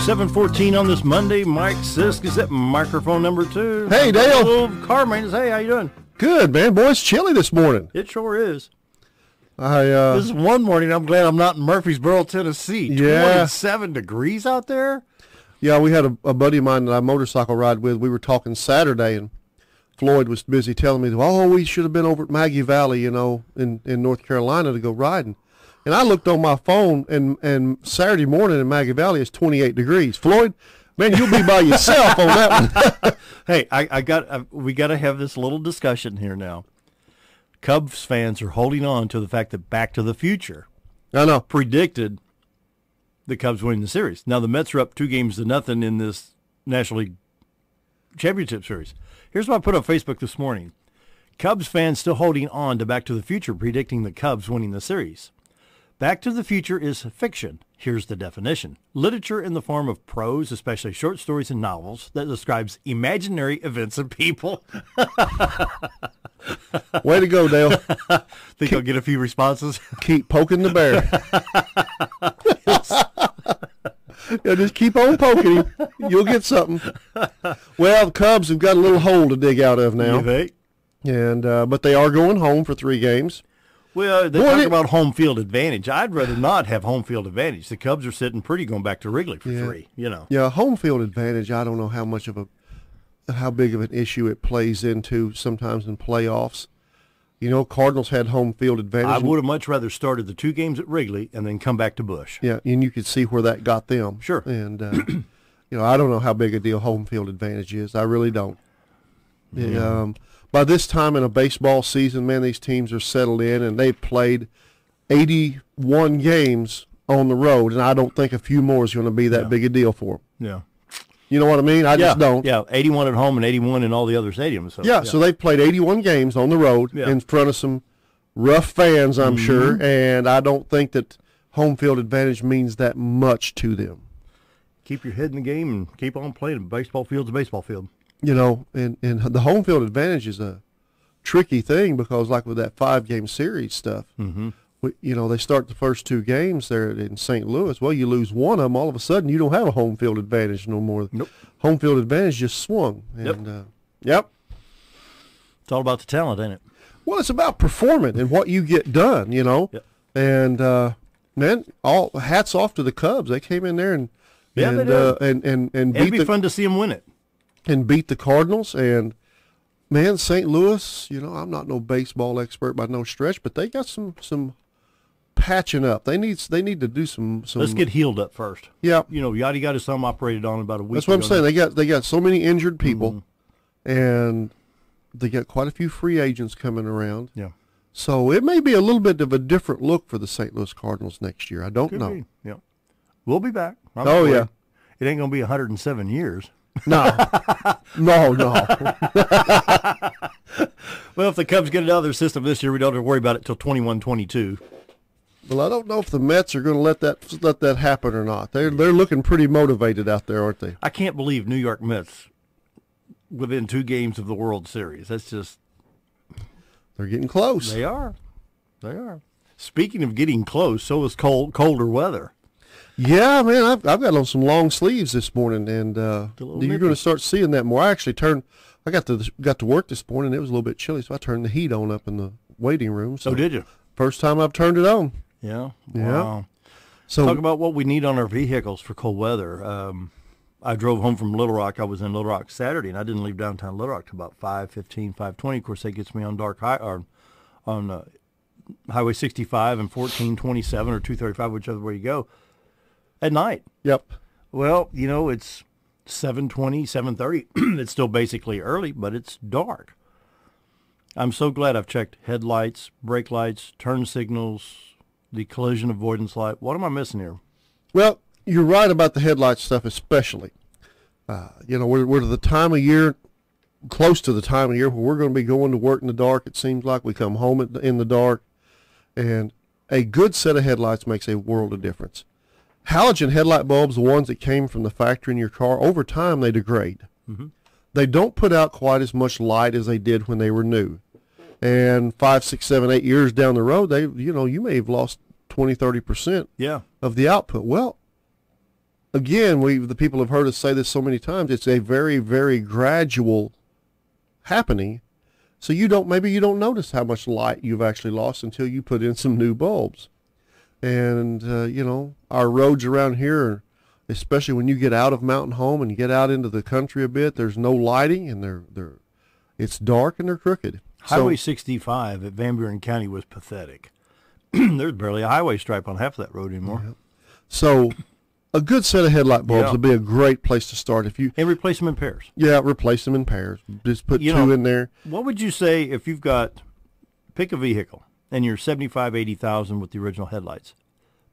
7:14 on this Monday. Mike Sisk is at microphone number 2. Hey, Dale. Car maintenance. Hey, how you doing? Good, man. Boy, it's chilly this morning. It sure is. This is one morning. I'm glad I'm not in Murfreesboro, Tennessee. Yeah. 27 degrees out there. Yeah, we had a buddy of mine that I motorcycle ride with. We were talking Saturday, and Floyd was busy telling me, oh, we should have been over at Maggie Valley, in North Carolina to go riding. And I looked on my phone, and Saturday morning in Maggie Valley is 28 degrees. Floyd, man, you'll be by yourself on that one. Hey, we got to have this little discussion here now. Cubs fans are holding on to the fact that Back to the Future I know. predicted the Cubs winning the series. Now, the Mets are up 2-0 in this National League Championship Series. Here's what I put on Facebook this morning. Cubs fans still holding on to Back to the Future predicting the Cubs winning the series. Back to the Future is fiction. Here's the definition. Literature in the form of prose, especially short stories and novels, that describes imaginary events and people. Way to go, Dale. Think I'll get a few responses? Keep poking the bear. Yeah, just keep on poking him. You'll get something. Well, the Cubs have got a little hole to dig out of now. You think? And but they are going home for 3 games. Well, they talk about home field advantage. I'd rather not have home field advantage. The Cubs are sitting pretty going back to Wrigley for 3, Yeah, home field advantage, I don't know how big of an issue it plays into sometimes in playoffs. Cardinals had home field advantage. I would have much rather started the 2 games at Wrigley and then come back to Busch. Yeah, and you could see where that got them. Sure. And, I don't know how big a deal home field advantage is. I really don't. Yeah. By this time in a baseball season, man, these teams are settled in, and they've played 81 games on the road, and I don't think a few more is going to be that big a deal for them. Yeah. You know what I mean? I just don't. Yeah, 81 at home and 81 in all the other stadiums. So, so they've played 81 games on the road in front of some rough fans, I'm sure, and I don't think that home field advantage means that much to them. Keep your head in the game and keep on playing. Baseball field's a baseball field. And the home field advantage is a tricky thing because, like with that 5-game series stuff, they start the first 2 games there in St. Louis. Well, you lose one of them, all of a sudden you don't have a home field advantage no more. Nope. Home field advantage just swung. And, It's all about the talent, ain't it? Well, it's about performing and what you get done, Yep. And, man, all hats off to the Cubs. They came in there and they did. It'd be fun to see them win it. And beat the Cardinals. And, man, St. Louis, I'm not no baseball expert by no stretch, but they got some patching up. They need to do some. Let's get healed up first. Yeah. Yachty got his thumb operated on about a week That's what ago. I'm saying. They got so many injured people, and they got quite a few free agents coming around. Yeah. So it may be a little bit of a different look for the St. Louis Cardinals next year. I don't know. Be. Yeah. We'll be back. Yeah. It ain't going to be 107 years. No. No. Well, if the Cubs get it out of their system this year, we don't have to worry about it till 21-22. Well, I don't know if the Mets are going to let that happen or not. They're looking pretty motivated out there, aren't they? I can't believe New York Mets within 2 games of the World Series. That's just... They're getting close. They are. Speaking of getting close, so is colder weather. Yeah, man, I've got on some long sleeves this morning, and you're going to start seeing that more. I actually got to work this morning. It was a little bit chilly, so I turned the heat on up in the waiting room. So did you? First time I've turned it on. Yeah. Yeah. Wow. So talk about what we need on our vehicles for cold weather. I drove home from Little Rock. I was in Little Rock Saturday, and I didn't leave downtown Little Rock till about 5:15, 5:20. Of course, that gets me on on Highway 65 and 1427 or 235, whichever way you go, at night. Yep. Well, it's 7:20, 7:30. It's still basically early, but it's dark. I'm so glad I've checked headlights, brake lights, turn signals, the collision avoidance light. What am I missing here? Well, you're right about the headlight stuff, especially. We're to the time of year, close to the time of year where we're going to be going to work in the dark. It seems like we come home in the dark, and a good set of headlights makes a world of difference. Halogen headlight bulbs, the ones that came from the factory in your car, over time they degrade. Mm-hmm. They don't put out quite as much light as they did when they were new. And 5, 6, 7, 8 years down the road, you may have lost 20, 30% Yeah. of the output. Well, again, the people have heard us say this so many times. It's a very, very gradual happening. So maybe you don't notice how much light you've actually lost until you put in some new bulbs. And our roads around here, especially when you get out of Mountain Home and you get out into the country a bit, there's no lighting, and it's dark and they're crooked. Highway 65 at Van Buren County was pathetic. There's barely a highway stripe on half of that road anymore. Yeah. So a good set of headlight bulbs would be a great place to start. And replace them in pairs. Yeah, replace them in pairs. Just put two in there. What would you say if you've pick a vehicle and you're 75, 80,000 with the original headlights?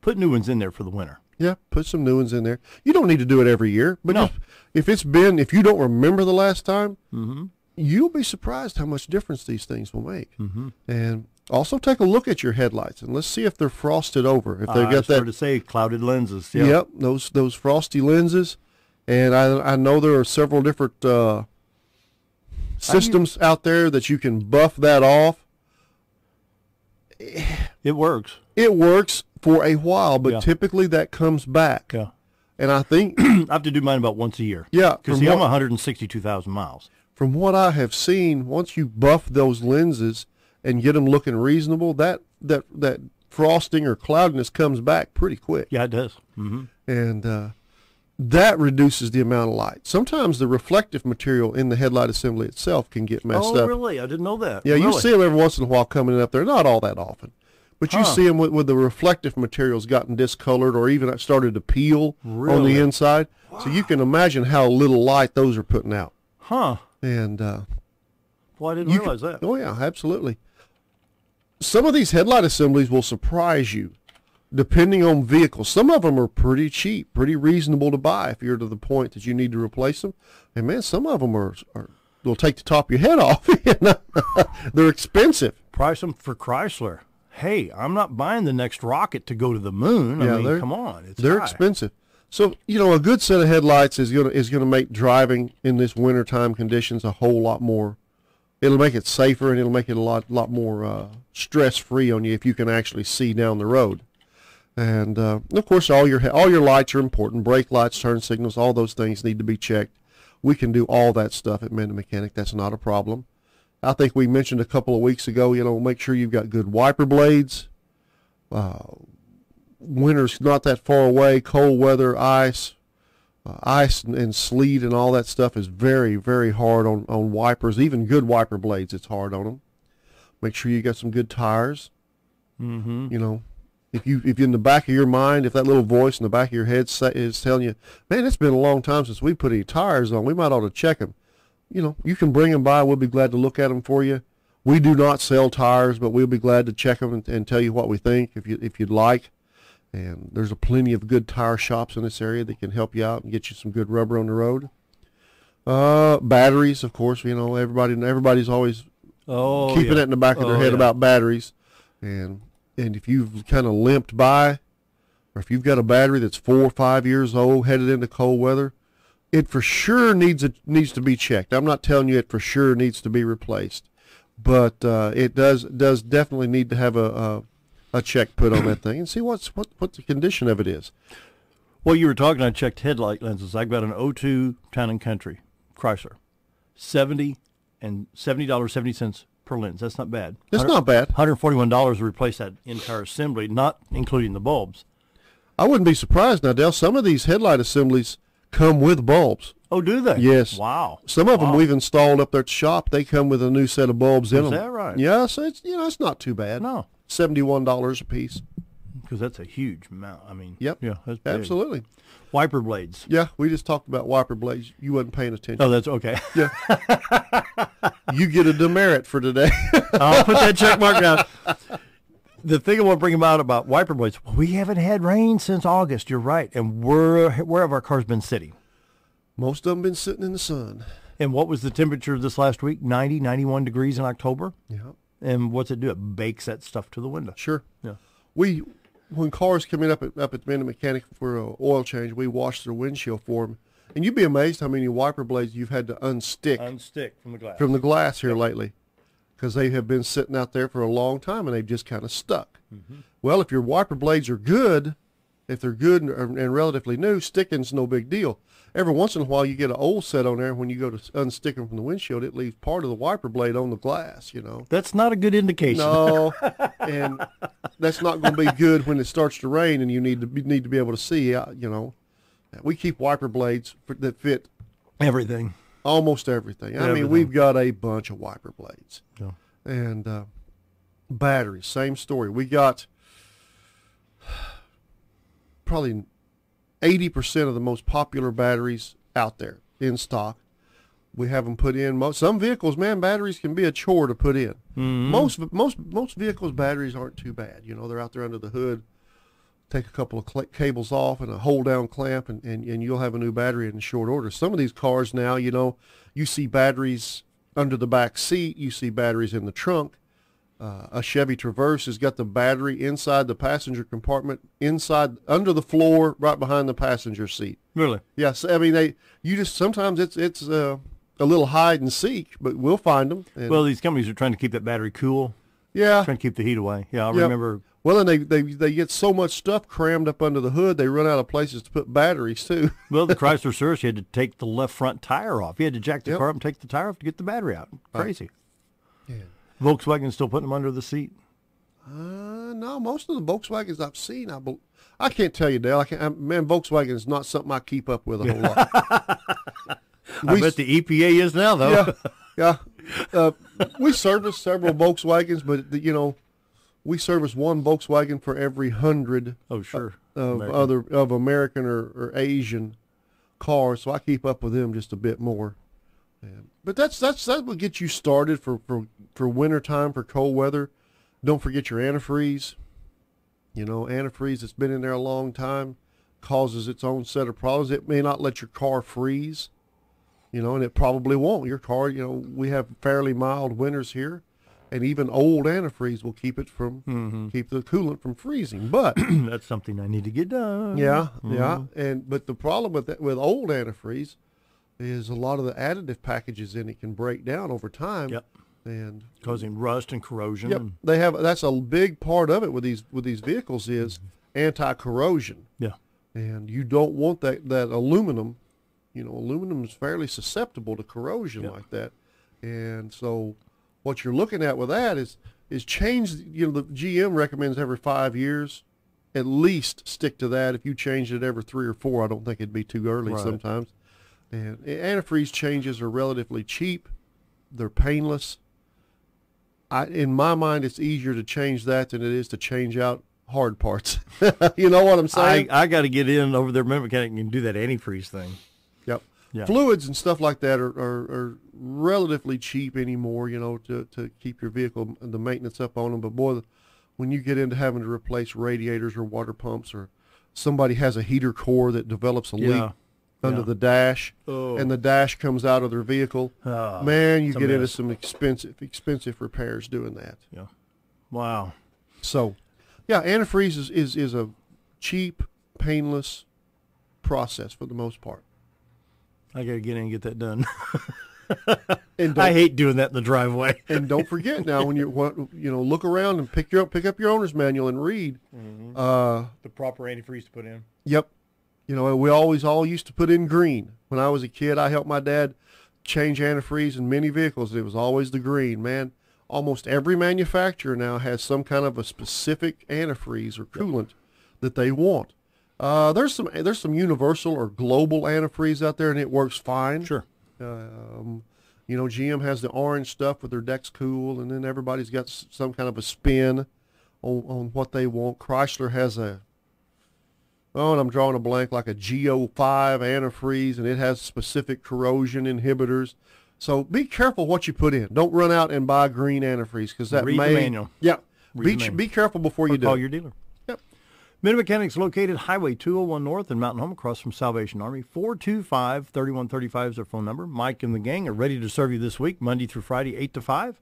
Put new ones in there for the winter. Yeah, put some new ones in there. You don't need to do it every year, but no. if you don't remember the last time, you'll be surprised how much difference these things will make. And also take a look at your headlights and let's see if they're frosted over. If they've got to say clouded lenses. Yeah. Yep, those frosty lenses. And I know there are several different systems out there that you can buff that off. It works. It works for a while, but typically that comes back. Yeah. And I think I have to do mine about once a year. Yeah. Because I'm 162,000 miles. From what I have seen, once you buff those lenses and get them looking reasonable, that frosting or cloudiness comes back pretty quick. Yeah, it does. And that reduces the amount of light. Sometimes the reflective material in the headlight assembly itself can get messed up. Oh, really? I didn't know that. Yeah, really? You see them every once in a while coming up there. Not all that often. But you see them with the reflective materials gotten discolored or even started to peel on the inside. Wow. So you can imagine how little light those are putting out. Huh. And well, I didn't realize that. Oh, yeah, absolutely. Some of these headlight assemblies will surprise you, depending on vehicles. Some of them are pretty cheap, pretty reasonable to buy if you're to the point that you need to replace them. And, man, some of them will take the top of your head off. They're expensive. Price them for Chrysler. Hey, I'm not buying the next rocket to go to the moon. I mean, come on. They're expensive. So, a good set of headlights is gonna make driving in this wintertime conditions a whole lot more. It'll make it safer and it'll make it a lot more stress-free on you if you can actually see down the road. And of course, all your lights are important. Brake lights, turn signals, all those things need to be checked. We can do all that stuff at Mmmm Mechanic. That's not a problem. I think we mentioned a couple of weeks ago, make sure you've got good wiper blades. Winter's not that far away. Cold weather, ice and sleet and all that stuff is very, very hard on wipers. Even good wiper blades, it's hard on them. Make sure you got some good tires. If in the back of your mind, if that little voice in the back of your head is telling you, man, it's been a long time since we put any tires on, we might ought to check them. You can bring them by. We'll be glad to look at them for you. We do not sell tires, but we'll be glad to check them and tell you what we think if you'd like. And there's plenty of good tire shops in this area that can help you out and get you some good rubber on the road. Batteries, of course. Everybody's always keeping it in the back of their head about batteries. And if you've kind of limped by, or if you've got a battery that's 4 or 5 years old, headed into cold weather, it for sure needs to be checked. I'm not telling you it for sure needs to be replaced, but it does definitely need to have a check put on that thing and see what the condition of it is. Well, you were talking. I checked headlight lenses. I've got an 02 Town and Country Chrysler, $70.70 per lens. That's not bad. It's not bad. $141 to replace that entire assembly, not including the bulbs. I wouldn't be surprised now, Dale. Some of these headlight assemblies come with bulbs. Oh, do they? Yes. Wow. Some of them we've installed up there at the shop. They come with a new set of bulbs in them. Is that right? Yeah, so it's not too bad. No. $71 a piece. Because that's a huge amount. I mean, yep. Yeah, that's big. Absolutely. Wiper blades. Yeah, we just talked about wiper blades. You wasn't paying attention. Oh, that's okay. Yeah. You get a demerit for today. I'll put that check mark down. The thing I want to bring about wiper blades, we haven't had rain since August. You're right. And where have our cars been sitting? Most of them been sitting in the sun. And what was the temperature this last week? 90, 91 degrees in October? Yeah. And what's it do? It bakes that stuff to the window. Sure. Yeah. When cars come in up at Mmmm Mechanic for an oil change, we wash their windshield for them. And you'd be amazed how many wiper blades you've had to unstick from the glass here lately, because they have been sitting out there for a long time and they've just kind of stuck. Mm-hmm. Well, if your wiper blades are good, If they're good and relatively new, sticking's no big deal. Every once in a while, you get an old set on there. When you go to unstick them from the windshield, it leaves part of the wiper blade on the glass, you know. That's not a good indication. No, and that's not going to be good when it starts to rain and you need to be able to see, you know. We keep wiper blades that fit Everything. almost everything. I Everything. mean, we've got a bunch of wiper blades. Yeah. And batteries, same story. We got probably 80% of the most popular batteries out there in stock. We have them put in. Some vehicles, man, batteries can be a chore to put in. Mm-hmm. Most vehicles' batteries aren't too bad. You know, they're out there under the hood. Take a couple of cables off and a hold-down clamp, and you'll have a new battery in short order. Some of these cars now, you know, you see batteries under the back seat. You see batteries in the trunk. A Chevy Traverse has got the battery inside the passenger compartment, under the floor, right behind the passenger seat. Really? Yes, I mean sometimes it's a little hide and seek, but we'll find them. And, Well, these companies are trying to keep that battery cool, yeah, trying to keep the heat away. Yeah, I Yep. remember. Well, and they get so much stuff crammed up under the hood, they run out of places to put batteries too. Well, the Chrysler Cirrus, you had to take the left front tire off. You had to jack the Yep. car up and take the tire off to get the battery out. Crazy. Yeah. Volkswagen still putting them under the seat. No, most of the Volkswagens I've seen, I can't tell you, Dale. Man, Volkswagen is not something I keep up with a whole lot. I bet the EPA is now, though. Yeah. We service several Volkswagens, but you know, we service one Volkswagen for every 100 Oh, sure. of American. American or Asian cars, so I keep up with them just a bit more. But that will get you started for winter time, for cold weather. Don't forget your antifreeze. You know, antifreeze that's been in there a long time causes its own set of problems. It may not let your car freeze, you know, and it probably won't. Your car, you know, we have fairly mild winters here, and even old antifreeze will keep it from keep the coolant from freezing. But That's something I need to get done. yeah, but the problem with old antifreeze is a lot of the additive packages in it can break down over time. Yep. And Causing rust and corrosion. yep, that's a big part of it with these vehicles is anti-corrosion. Yeah. And you don't want that aluminum. You know, aluminum is fairly susceptible to corrosion like that. And so what you're looking at with that is change. You know, the GM recommends every 5 years, at least stick to that. If you changed it every 3 or 4, I don't think it'd be too early sometimes. And antifreeze changes are relatively cheap. They're painless. In my mind, it's easier to change that than it is to change out hard parts. You know what I'm saying? I got to get in over there, mechanic, and do that antifreeze thing. Yep. Yeah. Fluids and stuff like that are relatively cheap anymore, you know, to keep your vehicle, the maintenance up on them. But boy, when you get into having to replace radiators or water pumps, or somebody has a heater core that develops a leak under the dash, and the dash comes out of their vehicle, man, you get into some expensive repairs doing that. Yeah. Wow. So, yeah, antifreeze is a cheap, painless process for the most part. I got to get in and get that done. And I hate doing that in the driveway. And don't forget now, when you look around and pick up your owner's manual and read. The proper antifreeze to put in. Yep. You know, we always all used to put in green. When I was a kid, I helped my dad change antifreeze in many vehicles. It was always the green, man. Almost every manufacturer now has some kind of a specific antifreeze or coolant that they want. There's some universal or global antifreeze out there, and it works fine. Sure. You know, GM has the orange stuff with their Dex Cool, and then everybody's got some kind of a spin on what they want. Chrysler has and I'm drawing a blank, like a GO5 antifreeze, and it has specific corrosion inhibitors. So be careful what you put in. Don't run out and buy green antifreeze, because that Read the manual. Yeah. Read the manual. Be careful before you do. Call your dealer. Yep. Mmmm Mechanics located Highway 201 North in Mountain Home across from Salvation Army. 425-3135 is their phone number. Mike and the gang are ready to serve you this week, Monday through Friday, 8 to 5.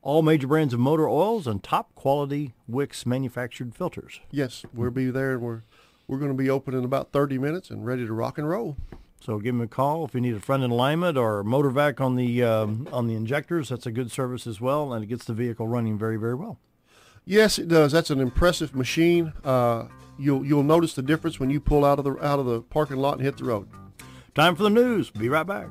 All major brands of motor oils and top quality Wix manufactured filters. Yes, we'll be there, and we're going to be open in about 30 minutes and ready to rock and roll. So give them a call if you need a front end alignment or motor vac on the injectors. That's a good service as well, and it gets the vehicle running very, very well. Yes, it does. That's an impressive machine. You'll notice the difference when you pull out of the parking lot and hit the road. Time for the news. Be right back.